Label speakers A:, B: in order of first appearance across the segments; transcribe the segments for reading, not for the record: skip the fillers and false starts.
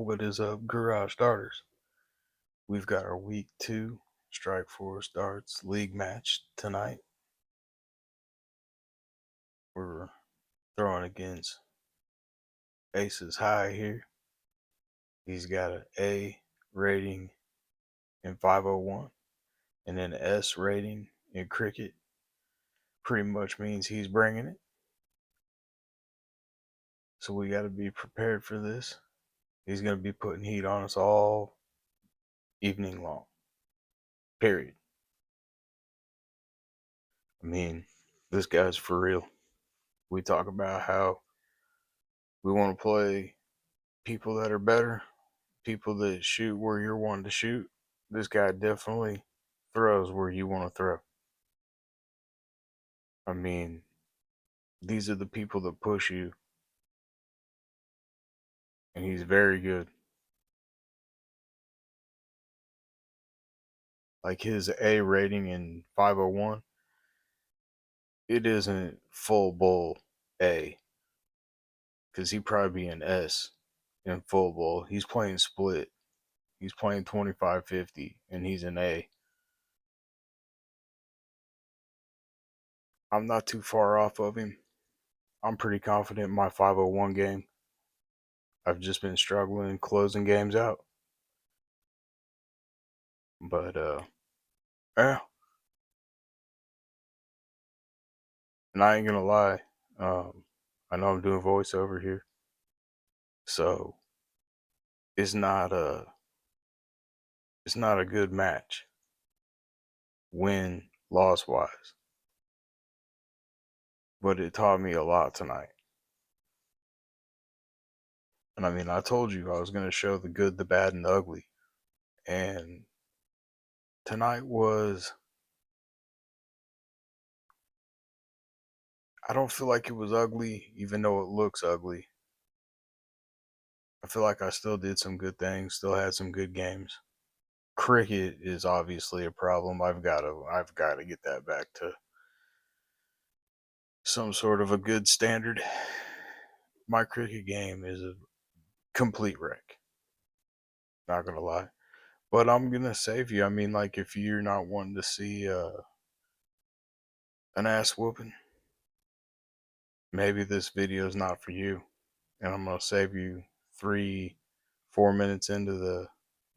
A: What is up, Garage Starters? We've got our week 2 Strike Force Darts League match tonight. We're throwing against AcesHigh here. He's got an A rating in 501 and an S rating in cricket. Pretty much means he's bringing it. So we got to be prepared for this. He's going to be putting heat on us all evening long. Period. I mean, this guy's for real. We talk about how we want to play people that are better, people that shoot where you're wanting to shoot. This guy definitely throws where you want to throw. I mean, these are the people that push you, and he's very good. Like his A rating in 501, it isn't full bowl A, because he'd probably be an S in full bowl. He's playing split. He's playing 25-50, and he's an A. I'm not too far off of him. I'm pretty confident in my 501 game. I've just been struggling closing games out. But yeah. And I ain't gonna lie, I know I'm doing voiceover here, so it's not a good match, win loss wise. But it taught me a lot tonight. And I mean, I told you I was gonna show the good, the bad, and the ugly. And tonight was, I don't feel like it was ugly, even though it looks ugly. I feel like I still did some good things, still had some good games. Cricket is obviously a problem. I've got to get that back to some sort of a good standard. My cricket game is a complete wreck. Not gonna lie. But I'm gonna save you. I mean, like, if you're not wanting to see an ass whooping, maybe this video is not for you. And I'm gonna save you 3-4 minutes into the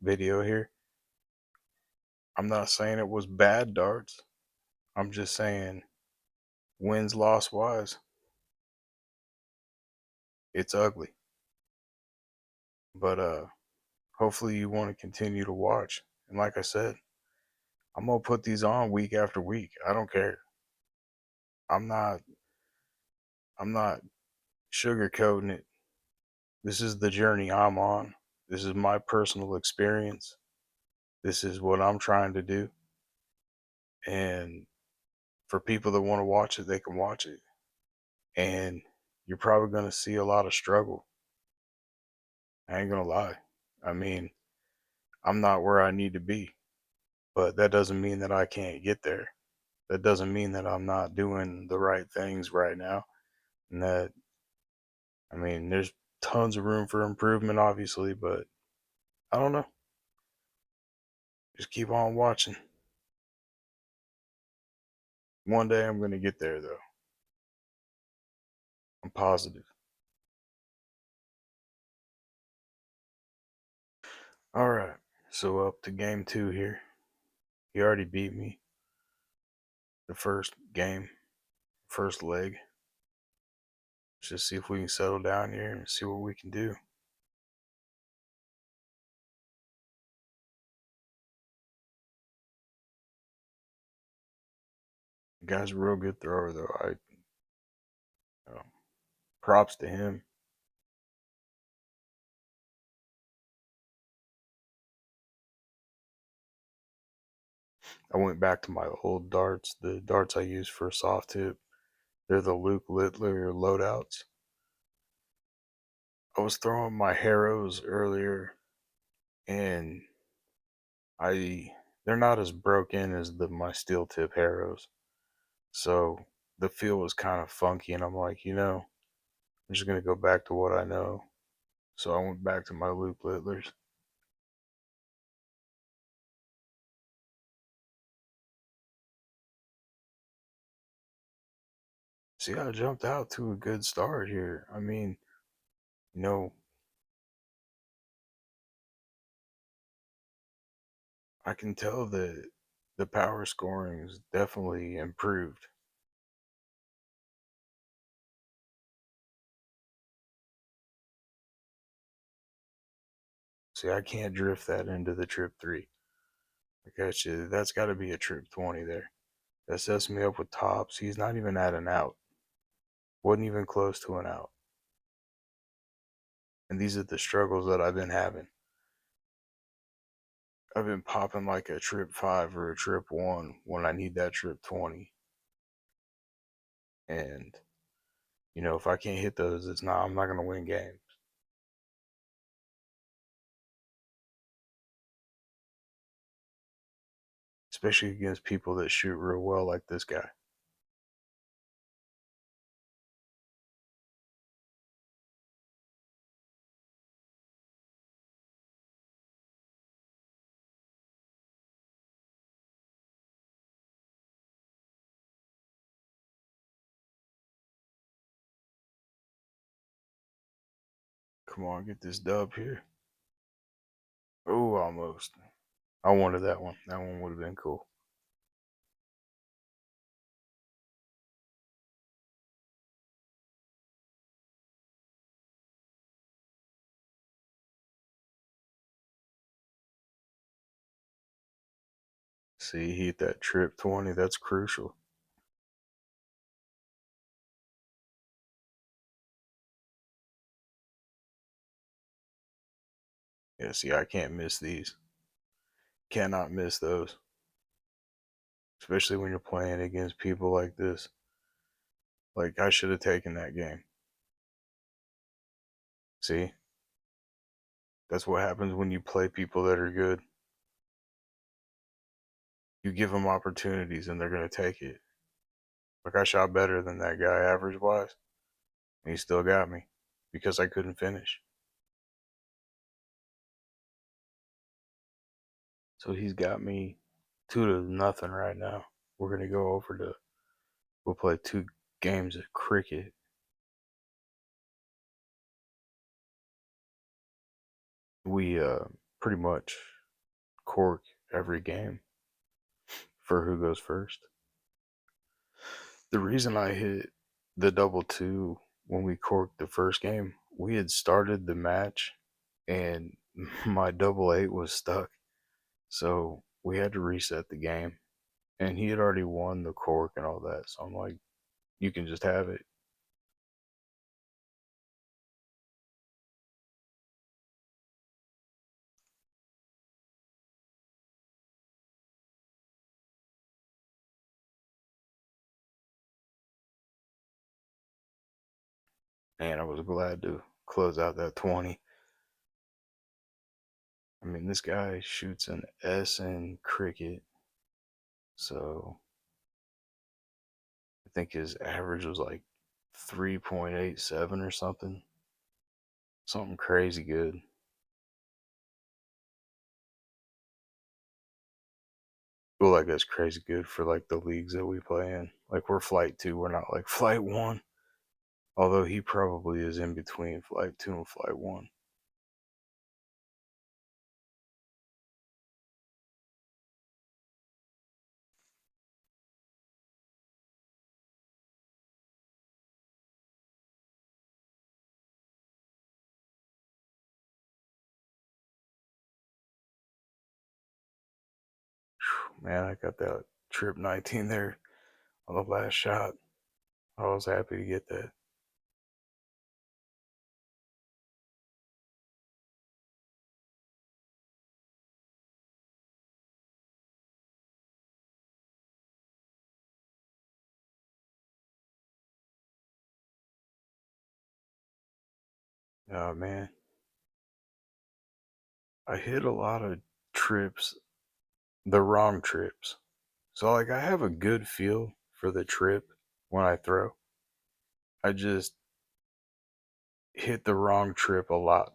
A: video here. I'm not saying it was bad darts. I'm just saying wins loss wise, it's ugly. But hopefully you want to continue to watch. And like I said, I'm gonna put these on week after week. I don't care. I'm not sugarcoating it. This is the journey I'm on. This is my personal experience. This is what I'm trying to do. And for people that want to watch it, they can watch it. And you're probably going to see a lot of struggle. I ain't going to lie. I mean, I'm not where I need to be, but that doesn't mean that I can't get there. That doesn't mean that I'm not doing the right things right now. And that, I mean, there's tons of room for improvement, obviously, but I don't know. Just keep on watching. One day I'm going to get there, though. I'm positive. All right. So up to game 2 here. He already beat me the first game, first leg. Let's just see if we can settle down here and see what we can do. The guy's a real good thrower, though. Props to him. I went back to my old darts, the darts I used for a soft tip. They're the Luke Littler loadouts. I was throwing my Harrows earlier, and they're not as broken as my steel tip Harrows. So the feel was kind of funky, and I'm like, I'm just gonna go back to what I know. So I went back to my loop littlers. See, I jumped out to a good start here. I mean, you know, I can tell that the power scoring is definitely improved. See, I can't drift that into the trip 3. I got you. That's got to be a trip 20 there. That sets me up with tops. He's not even at an out. Wasn't even close to an out. And these are the struggles that I've been having. I've been popping like a trip 5 or a trip 1 when I need that trip 20. And, if I can't hit those, I'm not going to win games. Especially against people that shoot real well like this guy. Come on, get this dub here. Oh, almost. I wanted that one. That one would have been cool. See, he hit that trip 20. That's crucial. Yeah, see, I can't miss these. Cannot miss those. Especially when you're playing against people like this. Like, I should have taken that game. See? That's what happens when you play people that are good. You give them opportunities and they're going to take it. Like, I shot better than that guy average wise. And he still got me because I couldn't finish. So he's got me 2-0 right now. We're going to go over to, we'll play 2 games of cricket. We pretty much cork every game for who goes first. The reason I hit the double 2 when we corked the first game, we had started the match and my double 8 was stuck. So we had to reset the game. And he had already won the cork and all that. So I'm like, you can just have it. And I was glad to close out that 20. I mean, this guy shoots an S in cricket. So I think his average was like 3.87 or something. Something crazy good. Well, like that's crazy good for like the leagues that we play in. Like we're flight 2, we're not like flight 1. Although he probably is in between flight 2 and flight 1. Man, I got that trip 19 there on the last shot. I was happy to get that. Oh man, I hit a lot of trips, the wrong trips. So like I have a good feel for the trip when I throw. I just hit the wrong trip a lot.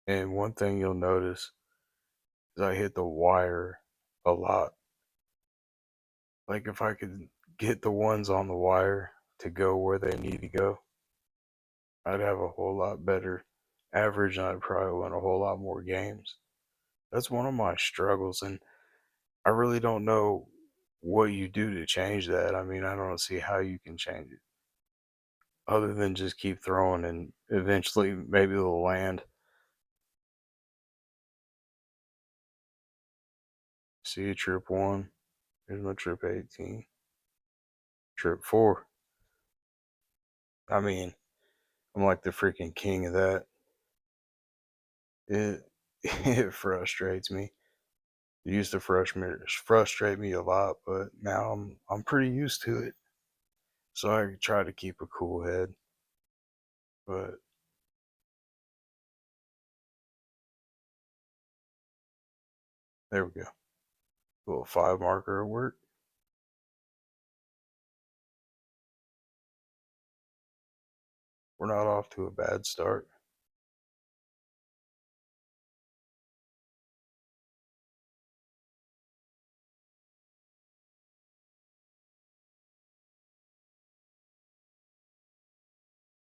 A: And one thing you'll notice is I hit the wire a lot. Like if I could get the ones on the wire to go where they need to go, I'd have a whole lot better average and I'd probably win a whole lot more games. That's one of my struggles, and I really don't know what you do to change that. I mean, I don't see how you can change it other than just keep throwing and eventually maybe it'll land. See, trip 1. Here's my trip 18. Trip 4. I mean, I'm like the freaking king of that. It it frustrates me. It used to frustrate me a lot, but now I'm pretty used to it. So I try to keep a cool head. But there we go. Little 5 marker at work. We're not off to a bad start.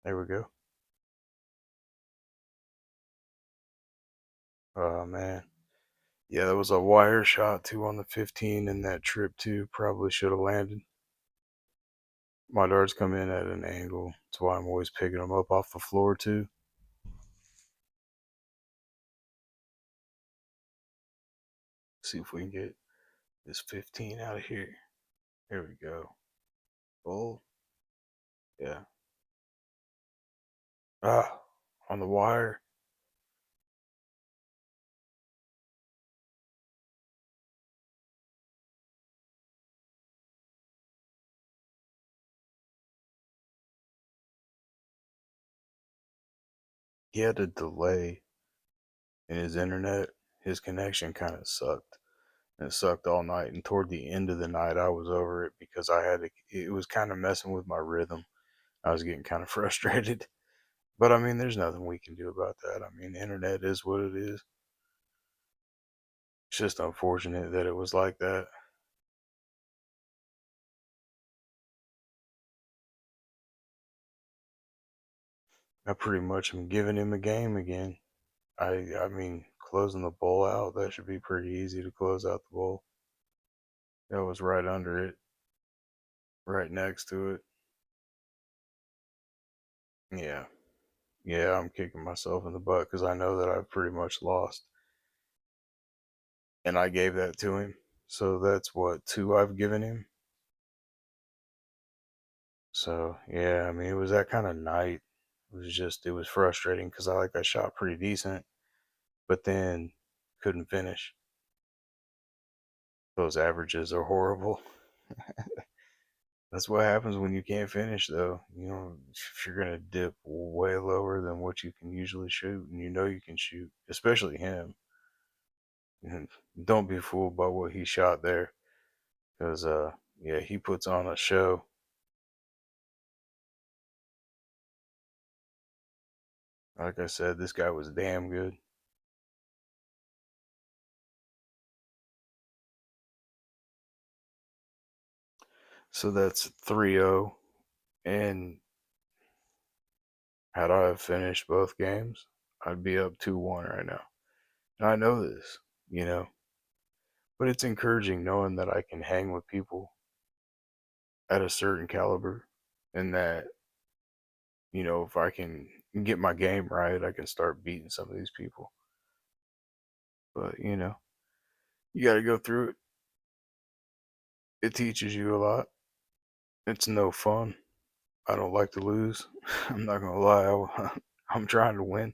A: There we go. Oh man. Yeah, that was a wire shot too on the 15, and that trip too probably should have landed. My darts come in at an angle. That's why I'm always picking them up off the floor too. See if we can get this 15 out of here. Here we go. Bull. Yeah. Ah, on the wire. He had a delay in his internet. His connection kind of sucked. And it sucked all night. And toward the end of the night, I was over it because it was kind of messing with my rhythm. I was getting kind of frustrated. But I mean, there's nothing we can do about that. I mean, the internet is what it is. It's just unfortunate that it was like that. I pretty much am giving him a game again. I mean, closing the bowl out, that should be pretty easy to close out the bowl. That was right under it, right next to it. Yeah. Yeah, I'm kicking myself in the butt because I know that I've pretty much lost. And I gave that to him. So that's what, 2 I've given him? So, yeah, I mean, it was that kind of night. It was frustrating because I shot pretty decent, but then couldn't finish. Those averages are horrible. That's what happens when you can't finish, though. You know, if you're going to dip way lower than what you can usually shoot, and you know you can shoot, especially him, and don't be fooled by what he shot there. Because, yeah, he puts on a show. Like I said, this guy was damn good. So that's 3-0. And had I have finished both games, I'd be up 2-1 right now. And I know this, you know, but it's encouraging knowing that I can hang with people at a certain caliber and that, you know, if I can get my game right, I can start beating some of these people. But, you know, you got to go through it. It teaches you a lot. It's no fun. I don't like to lose. I'm not going to lie. I'm trying to win.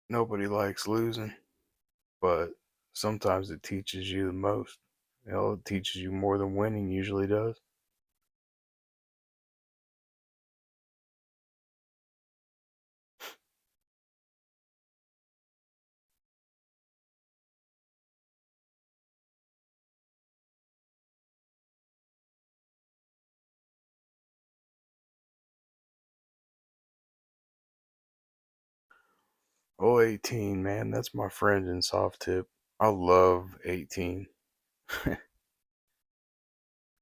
A: Nobody likes losing, but sometimes it teaches you the most. You know, it teaches you more than winning usually does. Oh, 18, man, that's my friend in soft tip. I love 18.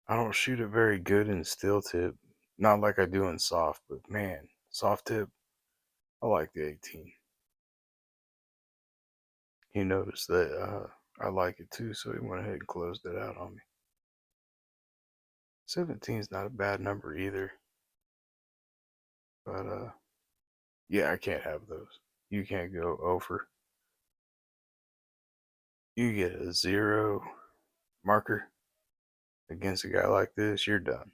A: I don't shoot it very good in steel tip. Not like I do in soft, but man, soft tip, I like the 18. He noticed that I like it too, so he went ahead and closed it out on me. 17 is not a bad number either, but yeah, I can't have those. You can't go over. You get a 0 marker against a guy like this, you're done.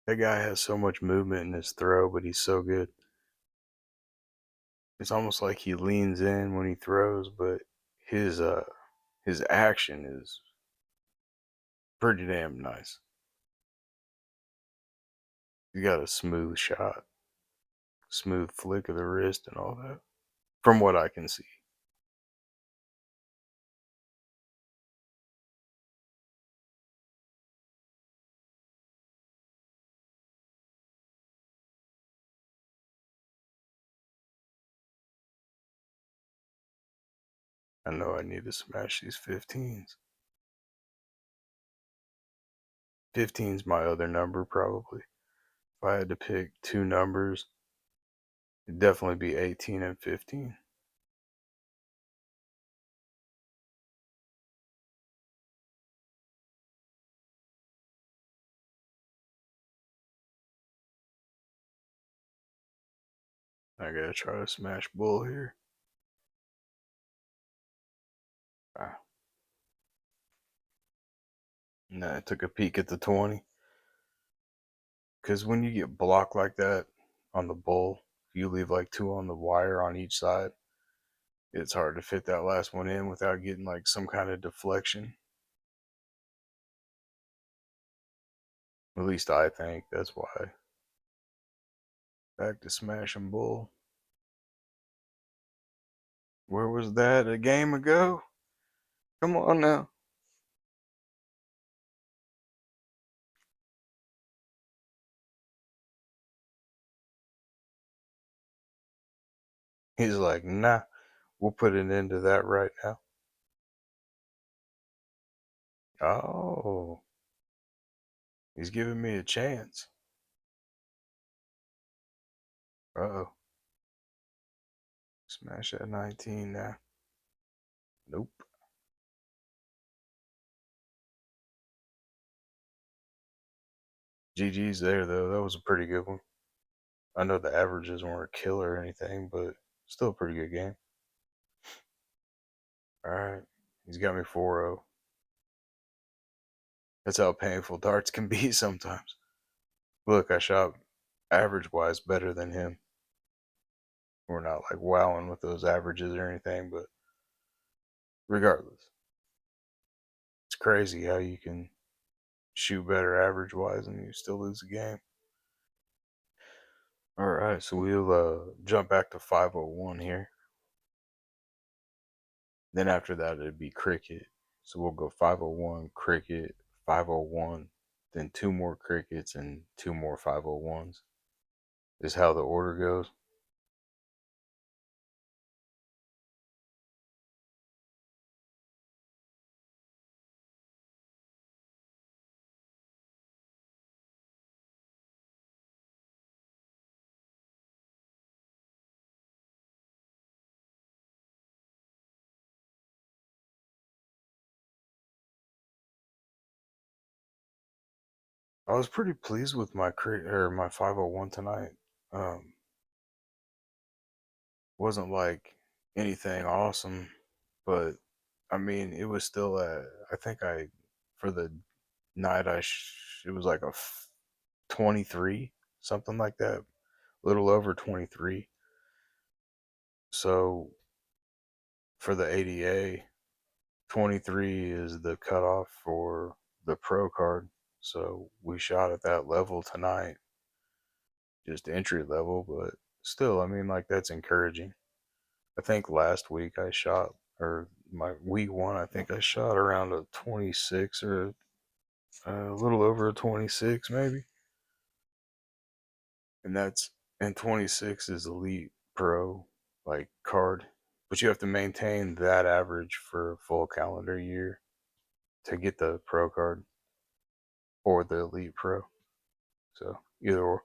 A: That guy has so much movement in his throw, but he's so good. It's almost like he leans in when he throws, but his action is pretty damn nice. He got a smooth shot, smooth flick of the wrist and all that. From what I can see. I know I need to smash these 15s. 15's my other number probably. If I had to pick two numbers, it'd definitely be 18 and 15. I gotta try to smash bull here. Ah. Nah, I took a peek at the 20. Because when you get blocked like that on the bull, you leave like two on the wire on each side. It's hard to fit that last one in without getting like some kind of deflection. At least I think that's why. Back to smashing bull. Where was that a game ago? Come on now. He's like, nah, we'll put an end to that right now. Oh, he's giving me a chance. Uh-oh. Smash that 19 now. Nope. GG's there, though. That was a pretty good one. I know the averages weren't a killer or anything, but still a pretty good game. All right. He's got me 4-0. That's how painful darts can be sometimes. Look, I shot average wise better than him. We're not like wowing with those averages or anything, but regardless, it's crazy how you can shoot better average wise and you still lose the game. All right, so we'll jump back to 501 here. Then after that, it'd be cricket. So we'll go 501, cricket, 501, then two more crickets and two more 501s. Is how the order goes. I was pretty pleased with my my 501 tonight. Um, wasn't like anything awesome, but I mean, it was still I think for the night it was like a 23, something like that, a little over 23. So for the ADA, 23 is the cutoff for the pro card. So we shot at that level tonight, just entry level, but still, I mean, like, that's encouraging. I think last week I shot, or my week one, I think I shot around a 26 or a little over a 26 maybe. And 26 is elite pro, like, card. But you have to maintain that average for a full calendar year to get the pro card or the elite pro. So either or.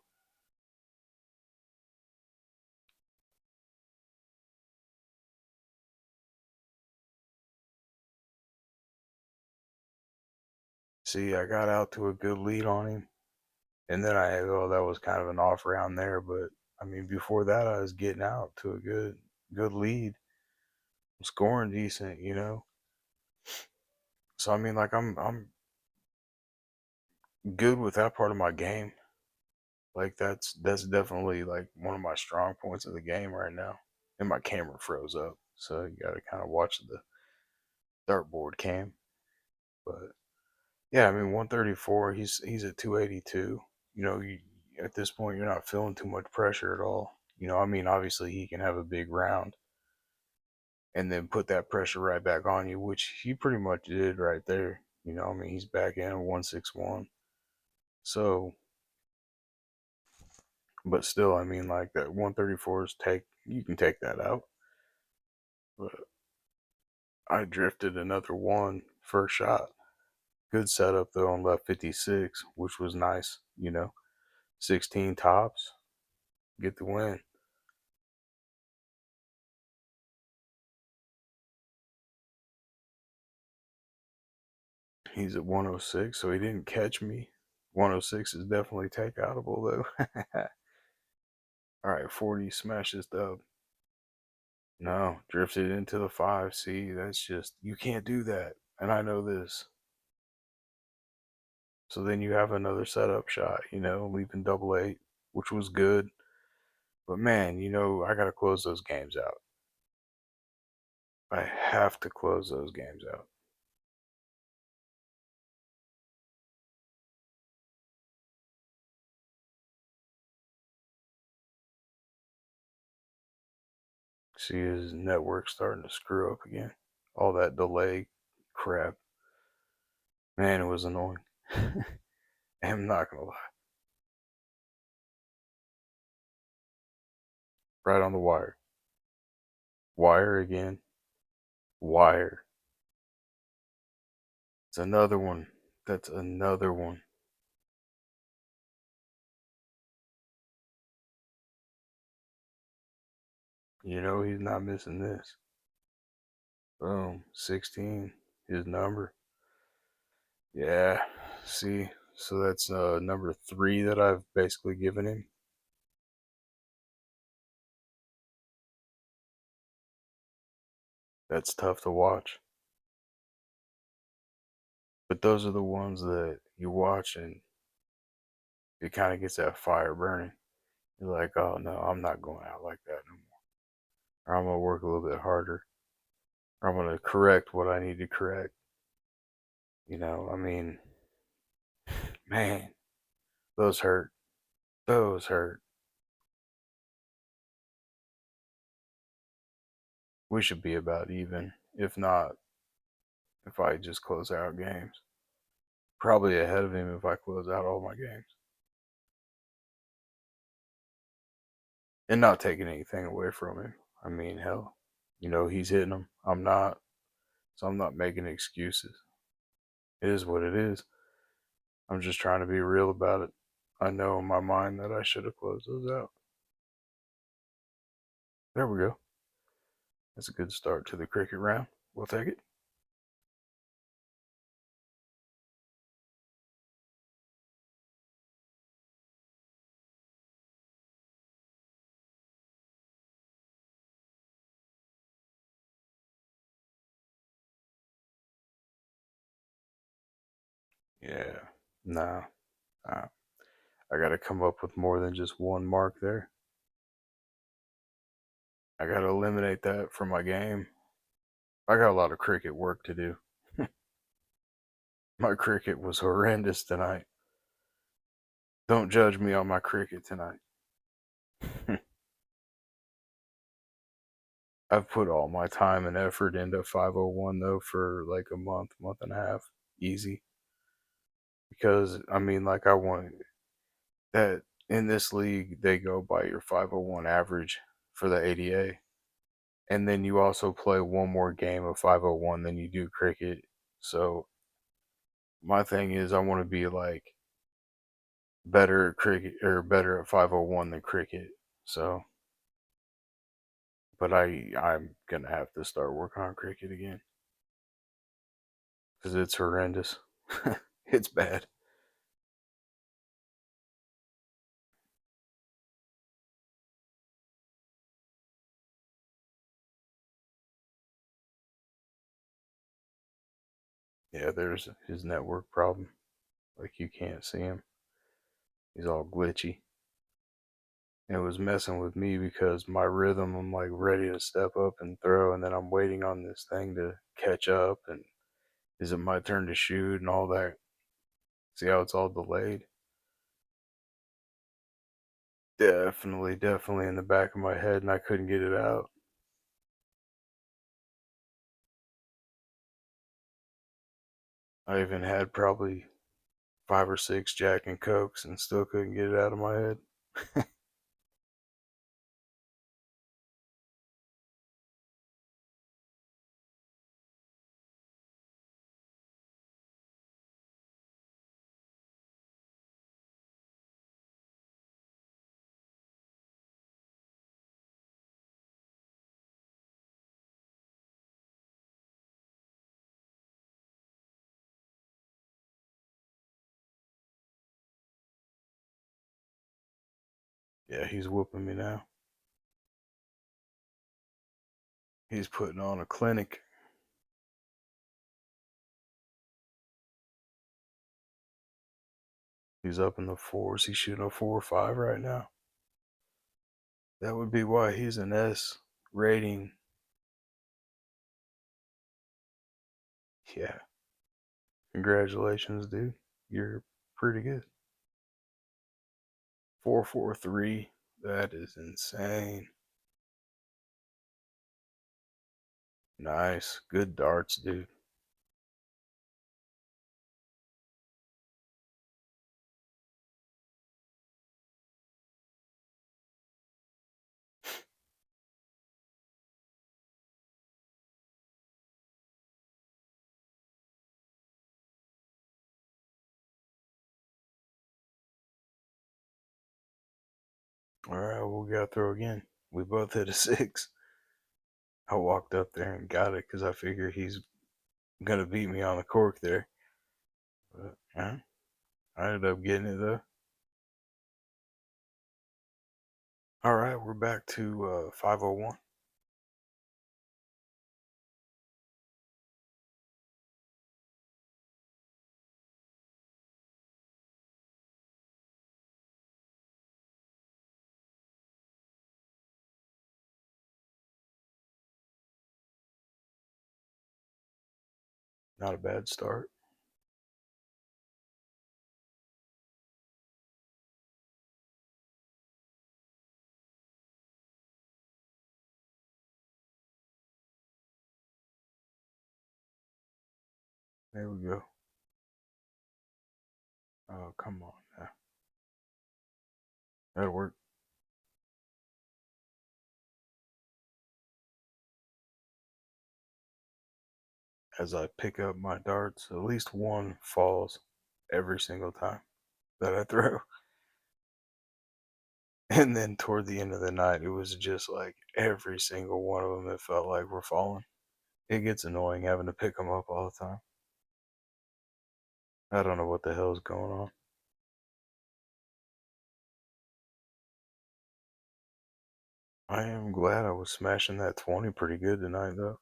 A: See, I got out to a good lead on him, and then that was kind of an off round there, but I mean, before that, I was getting out to a good lead, scoring decent, you know. So I mean, like, I'm good with that part of my game. Like, that's definitely like one of my strong points of the game right now. And my camera froze up, so you got to kind of watch the dartboard cam. But yeah, I mean, 134. He's at 282. You know, at this point, you're not feeling too much pressure at all. You know, I mean, obviously he can have a big round and then put that pressure right back on you, which he pretty much did right there. You know, I mean, he's back in at 161. So, but still, I mean, like, that 134 is you can take that out. But I drifted another one first shot. Good setup though on left 56, which was nice. You know, 16 tops, get the win. He's at 106, so he didn't catch me. 106 is definitely takeoutable though. All right, 40 smashes dub. No, drifted into the five. See, that's just, you can't do that. And I know this. So then you have another setup shot, you know, leaping double eight, which was good. But man, you know, I got to close those games out. I have to close those games out. See his network starting to screw up again. All that delay crap. Man, it was annoying. I'm not gonna lie. Right on the wire. Wire again. Wire. It's another one. That's another one. You know he's not missing this. Boom. 16. His number. Yeah. See. So that's number 3 that I've basically given him. That's tough to watch. But those are the ones that you watch and it kind of gets that fire burning. You're like, oh no, I'm not going out like that no more. Or I'm gonna work a little bit harder. Or I'm gonna correct what I need to correct. You know, I mean, man, those hurt. Those hurt. We should be about even. If not, if I just close out games. Probably ahead of him if I close out all my games. And not taking anything away from him. I mean, hell, you know, he's hitting them. I'm not. So I'm not making excuses. It is what it is. I'm just trying to be real about it. I know in my mind that I should have closed those out. There we go. That's a good start to the cricket round. We'll take it. Yeah. Nah. Nah. I got to come up with more than just one mark there. I got to eliminate that from my game. I got a lot of cricket work to do. My cricket was horrendous tonight. Don't judge me on my cricket tonight. I've put all my time and effort into 501 though for like a month and a half, easy. Because I mean, like I want that in this league they go by your 501 average for the ADA, and then you also play one more game of 501 than you do cricket. So my thing is, I want to be like better at cricket or better at 501 than cricket. So, but I'm gonna have to start working on cricket again because it's horrendous. It's bad. Yeah, there's his network problem. Like you can't see him. He's all glitchy. And it was messing with me because my rhythm, I'm like ready to step up and throw, and then I'm waiting on this thing to catch up. And is it my turn to shoot and all that? See how it's all delayed? Definitely in the back of my head, and I couldn't get it out. I even had probably 5 or 6 Jack and Cokes and still couldn't get it out of my head. Yeah, he's whooping me now. He's putting on a clinic. He's up in the fours. He's shooting a 4 or 5 right now. That would be why he's an S rating. Yeah. Congratulations, dude. You're pretty good. 443. That is insane. Nice. Good darts, dude. All right, well, we got to throw again. We both hit a 6. I walked up there and got it because I figure he's going to beat me on the cork there. But, I ended up getting it, though. All right, we're back to 501. Not a bad start. There we go. Oh, come on now. That'll work. As I pick up my darts, at least one falls every single time that I throw. And then toward the end of the night, it was just like every single one of them, it felt like were falling. It gets annoying having to pick them up all the time. I don't know what the hell's going on. I am glad I was smashing that 20 pretty good tonight, though.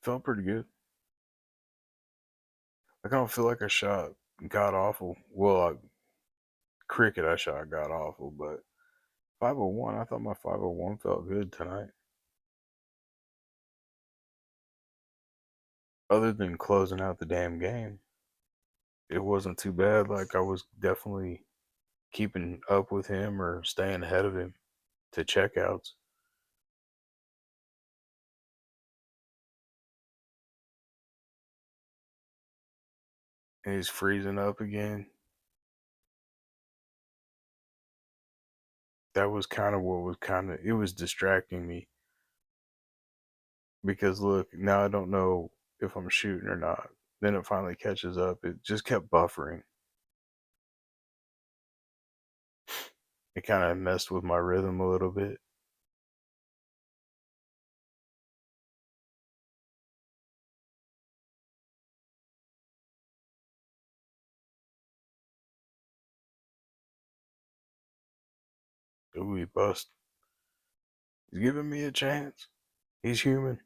A: It felt pretty good. Like, I don't feel like I shot god awful. Well, cricket I shot god awful, but 501, I thought my 501 felt good tonight. other than closing out the damn game, it wasn't too bad. Like, I was definitely keeping up with him or staying ahead of him to checkouts. And he's freezing up again. That was kind of what was kind of, it was distracting me because look, now I don't know if I'm shooting or not. Then it finally catches up. It just kept buffering. It kind of messed with my rhythm a little bit. Ooh, he bust. He's giving me a chance. He's human.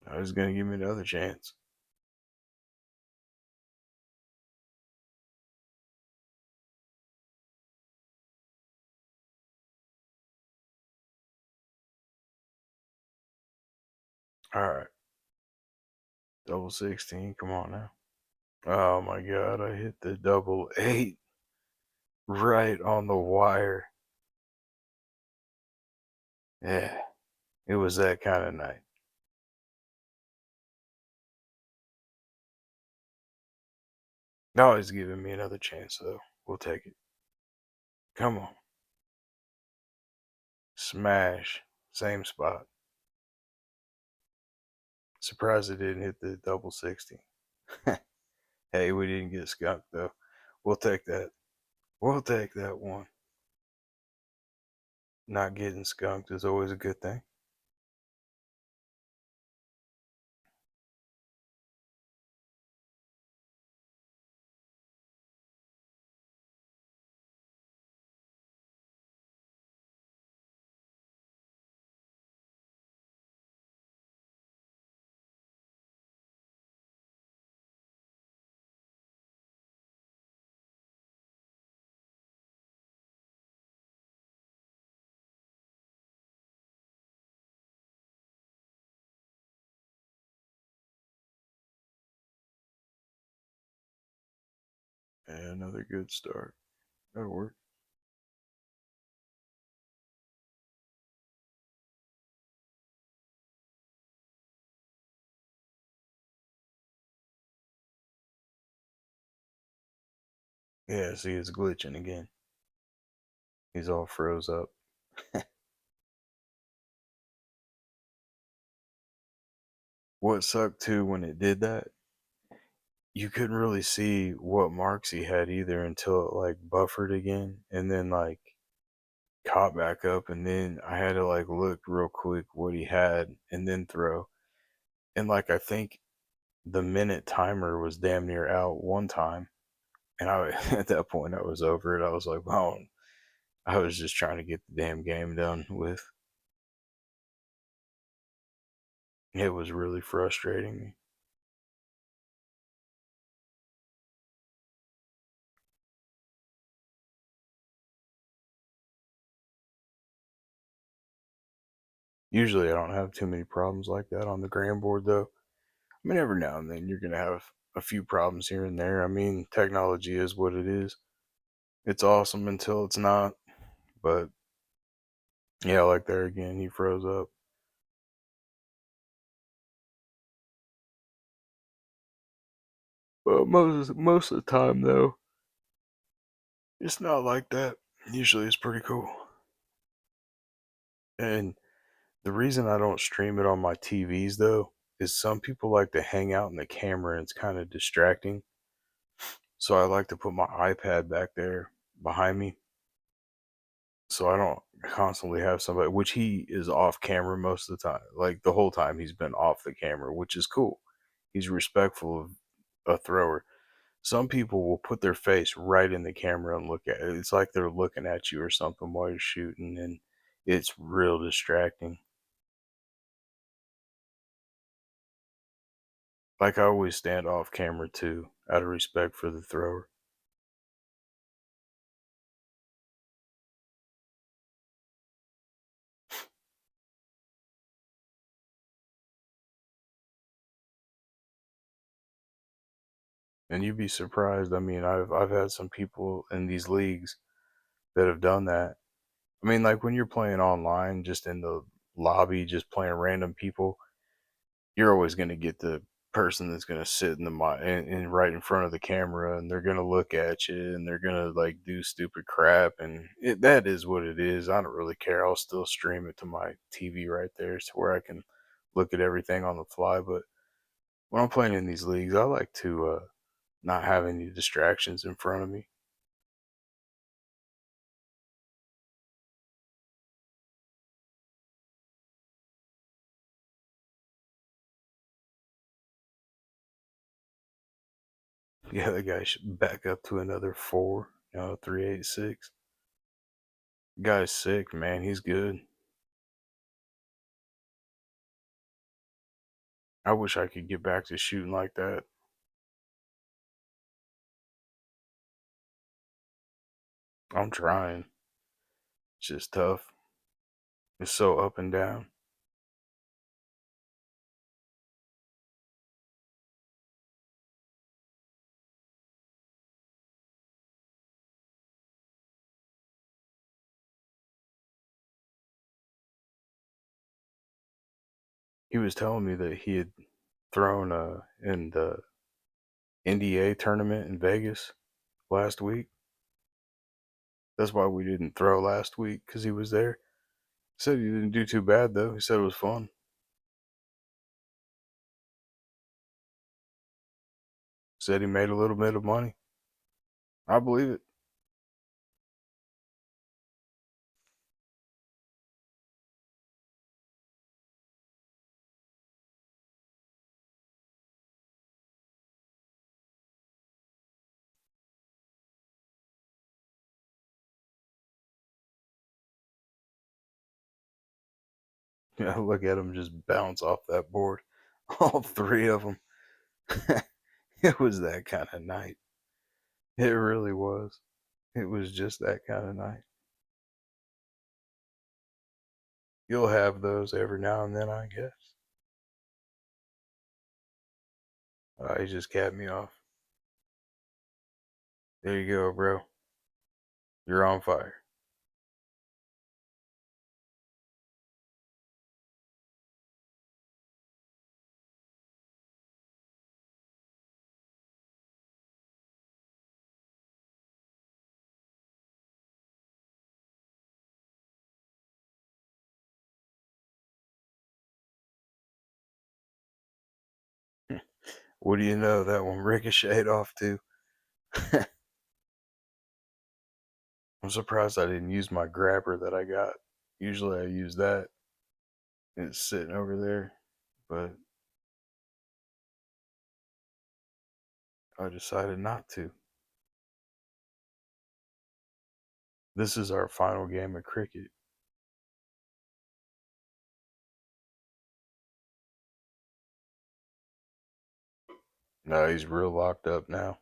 A: I was gonna give me another chance. All right, double 16. Come on now. Oh my god, I hit the double 8 right on the wire. Yeah, it was that kind of night. No, he's giving me another chance though. We'll take it. Come on. Smash. Same spot. Surprised it didn't hit the double 60. Hey, we didn't get skunked though. We'll take that. We'll take that one. Not getting skunked is always a good thing. And another good start. That'll work. Yeah, see, it's glitching again. He's all froze up. What sucked too when it did that, you couldn't really see what marks he had either until it like buffered again and then like caught back up, and then I had to like look real quick what he had and then throw. And like I think the minute timer was damn near out one time, and I at that point I was over it. I was like, wow, I was just trying to get the damn game done with. It was really frustrating me. Usually I don't have too many problems like that on the GranBoard though. I mean, every now and then you're gonna have a few problems here and there. I mean, technology is what it is. It's awesome until it's not. But yeah, like there again, he froze up. Well, most of the time though, it's not like that. Usually, it's pretty cool. And the reason I don't stream it on my TVs though is some people like to hang out in the camera and it's kind of distracting. So I like to put my iPad back there behind me so I don't constantly have somebody, which he is off camera most of the time. Like the whole time he's been off the camera, which is cool. He's respectful of a thrower. Some people will put their face right in the camera and look at it. It's like they're looking at you or something while you're shooting, and it's real distracting. Like, I always stand off camera too, out of respect for the thrower. And you'd be surprised. I mean, I've had some people in these leagues that have done that. I mean, like when you're playing online, just in the lobby, just playing random people, you're always going to get the person that's going to sit in in right in front of the camera, and they're going to look at you, and they're going to like do stupid crap, and that is what it is. I don't really care. I'll still stream it to my TV right there, to where I can look at everything on the fly. But when I'm playing in these leagues, I like to not have any distractions in front of me. Yeah, the guy should back up to another 4, 386. Guy's sick, man. He's good. I wish I could get back to shooting like that. I'm trying. It's just tough. It's so up and down. He was telling me that he had thrown in the NDA tournament in Vegas last week. That's why we didn't throw last week, because he was there. He said he didn't do too bad though. He said it was fun. Said he made a little bit of money. I believe it. Yeah, look at him just bounce off that board. All three of them. It was that kind of night. It really was. It was just that kind of night. You'll have those every now and then, I guess. He just capped me off. There you go, bro. You're on fire. What do you know? That one ricocheted off too. I'm surprised I didn't use my grabber that I got. Usually I use that. It's sitting over there, but I decided not to. This is our final game of cricket. No, he's real locked up now.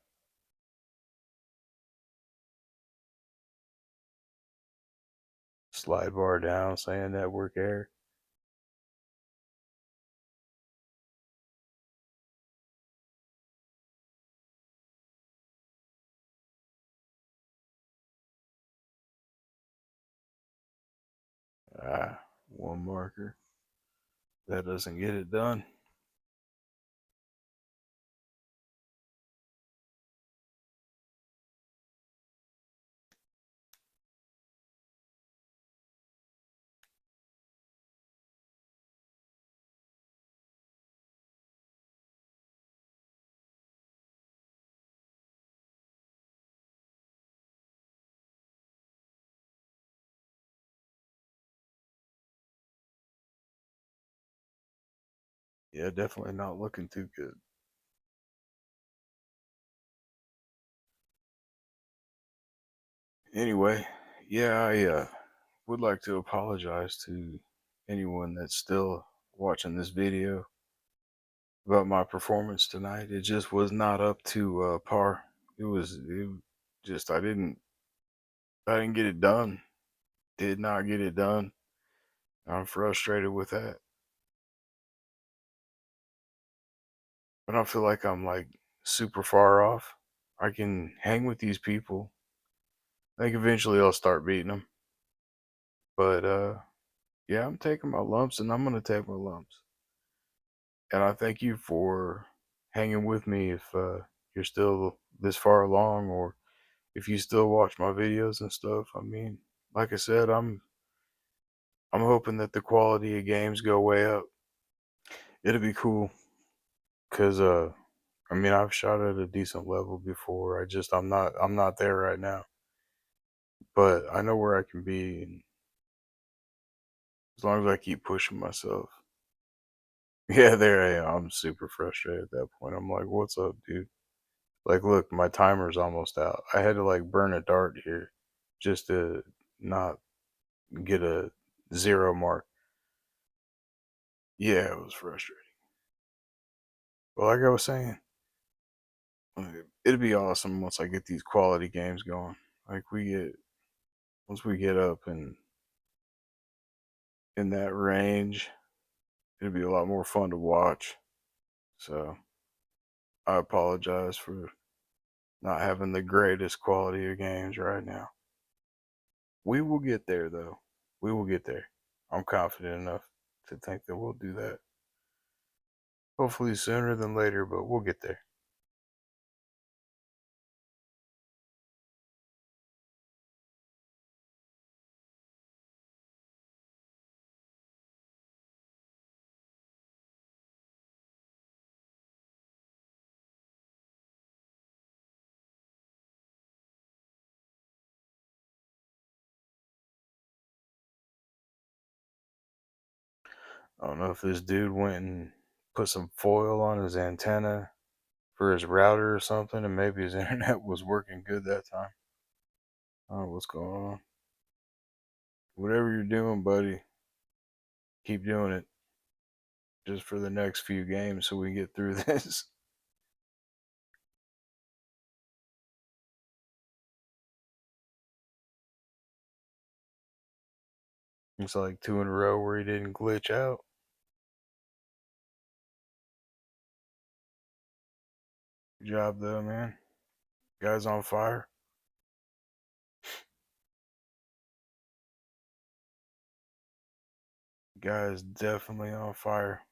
A: Slide bar down, saying network error. One marker. That doesn't get it done. Yeah, definitely not looking too good. Anyway, yeah, I would like to apologize to anyone that's still watching this video about my performance tonight. It just was not up to par. It just I didn't get it done. Did not get it done. I'm frustrated with that. I don't feel like I'm like super far off. I can hang with these people. I think eventually I'll start beating them. But yeah, I'm taking my lumps and I'm gonna take my lumps. And I thank you for hanging with me if you're still this far along, or if you still watch my videos and stuff. I mean, like I said, I'm hoping that the quality of games go way up. It'll be cool because I mean, I've shot at a decent level before. I'm not there right now, but I know where I can be, and as long as I keep pushing myself. Yeah, there I am. I'm super frustrated at that point. I'm like, what's up, dude? Like, look, my timer's almost out. I had to like burn a dart here just to not get a zero mark. Yeah, it was frustrating. But like I was saying, it'd be awesome once I get these quality games going. Like once we get up and in that range, it'd be a lot more fun to watch. So I apologize for not having the greatest quality of games right now. We will get there though. We will get there. I'm confident enough to think that we'll do that. Hopefully sooner than later, but we'll get there. I don't know if this dude went and put some foil on his antenna for his router or something, and maybe his internet was working good that time. I don't know what's going on. Whatever you're doing, buddy, keep doing it just for the next few games so we can get through this. It's like two in a row where he didn't glitch out. Good job, though, man. Guy's on fire. Guy's definitely on fire.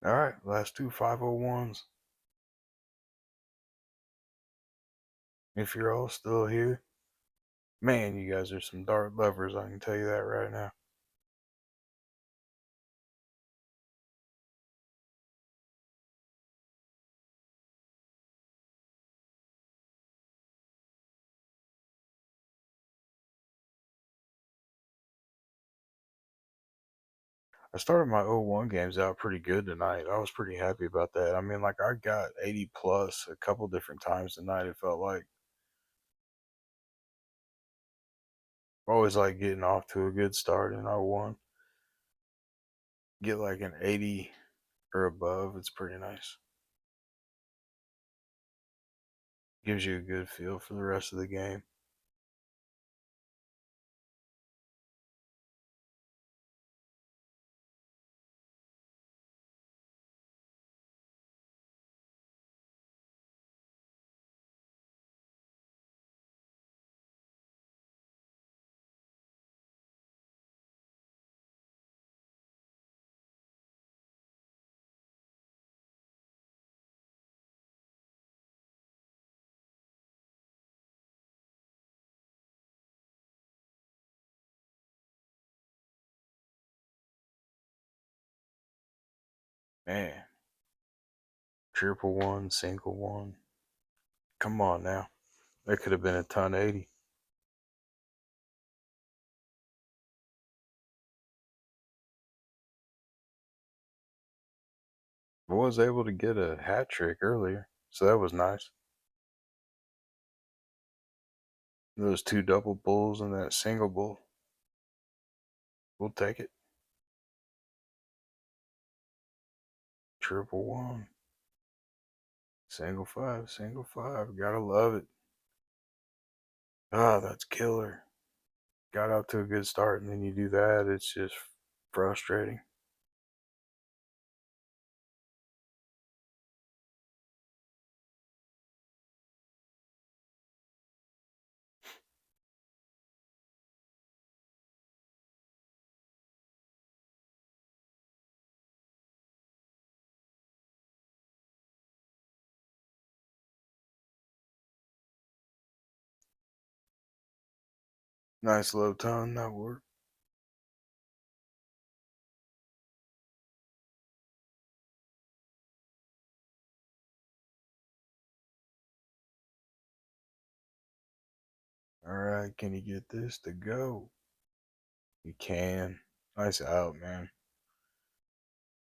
A: All right, last two 501s. If you're all still here, man, you guys are some dart lovers, I can tell you that right now. I started my O1 games out pretty good tonight. I was pretty happy about that. I mean, like, I got 80 plus a couple different times tonight, it felt like. I always like getting off to a good start in O1. Get like an 80 or above, it's pretty nice. Gives you a good feel for the rest of the game. Man, triple one, single one. Come on now. That could have been a ton 80. I was able to get a hat trick earlier, so that was nice. Those two double bulls and that single bull. We'll take it. Triple one. Single five. Gotta love it. Ah, that's killer. Got out to a good start and then you do that. It's just frustrating. Nice low tone, that worked. Alright, can you get this to go? You can. Nice out, man.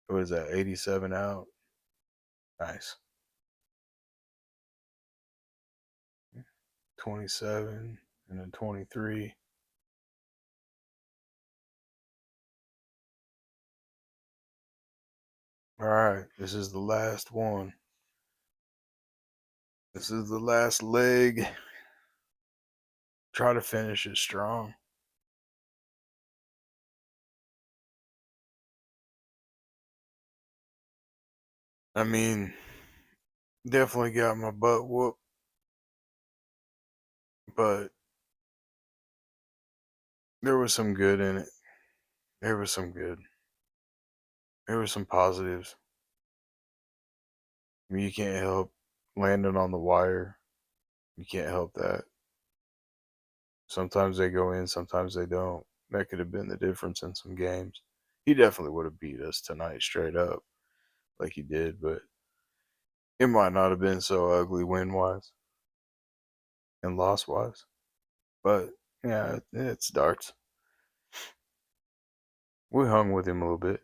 A: What is that, 87 out? Nice. 27 and then 23. Alright, this is the last one. This is the last leg. Try to finish it strong. I mean, definitely got my butt whooped, but there was some good in it. There was some good. There were some positives. I mean, you can't help landing on the wire. You can't help that. Sometimes they go in, sometimes they don't. That could have been the difference in some games. He definitely would have beat us tonight straight up, like he did, but it might not have been so ugly win-wise and loss-wise. But, yeah, it's darts. We hung with him a little bit.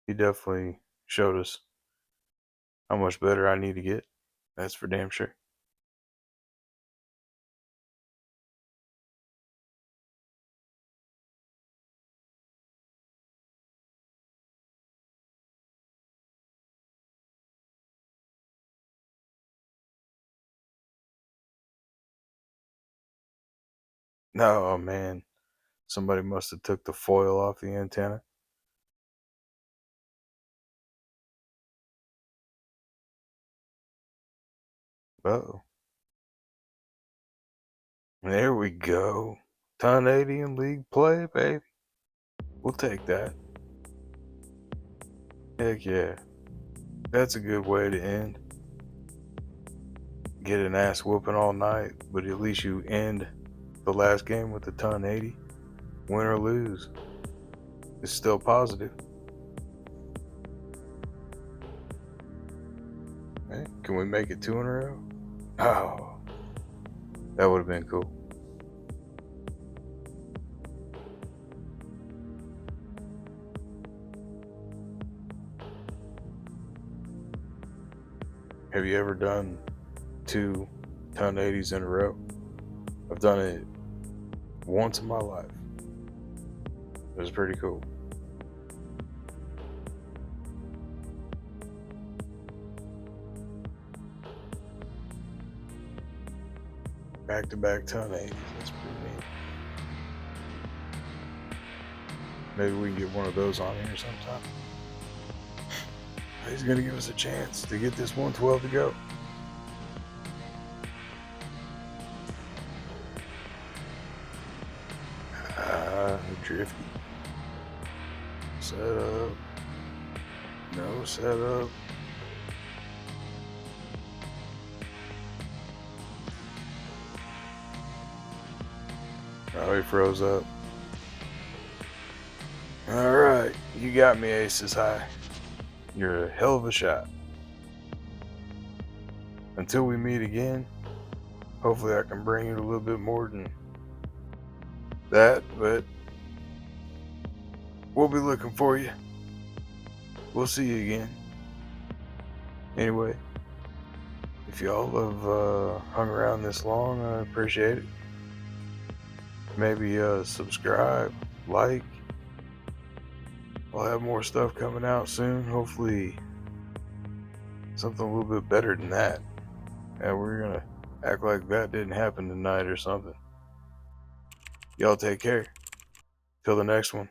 A: He definitely showed us how much better I need to get. That's for damn sure. No, man. Somebody must have took the foil off the antenna. Uh-oh. There we go. Ton 80 in league play, baby. We'll take that. Heck yeah. That's a good way to end. Get an ass whooping all night, but at least you end the last game with a ton 80. Win or lose, it's still positive. Hey, can we make it 2 in a row? Oh, that would have been cool. Have you ever done 2 ton 80s in a row? I've done it once in my life. It was pretty cool. Back-to-back ton 80s. That's pretty neat. Maybe we can get one of those on here sometime. He's going to give us a chance to get this 112 to go. Drifty. Set up. No setup. Oh, he froze up. All right. You got me, Aces High. You're a hell of a shot. Until we meet again, hopefully I can bring you a little bit more than that, but we'll be looking for you. We'll see you again. Anyway, if y'all have hung around this long, I appreciate it. Maybe subscribe, like. I'll have more stuff coming out soon. Hopefully something a little bit better than that. And we're gonna act like that didn't happen tonight or something. Y'all take care. Till the next one.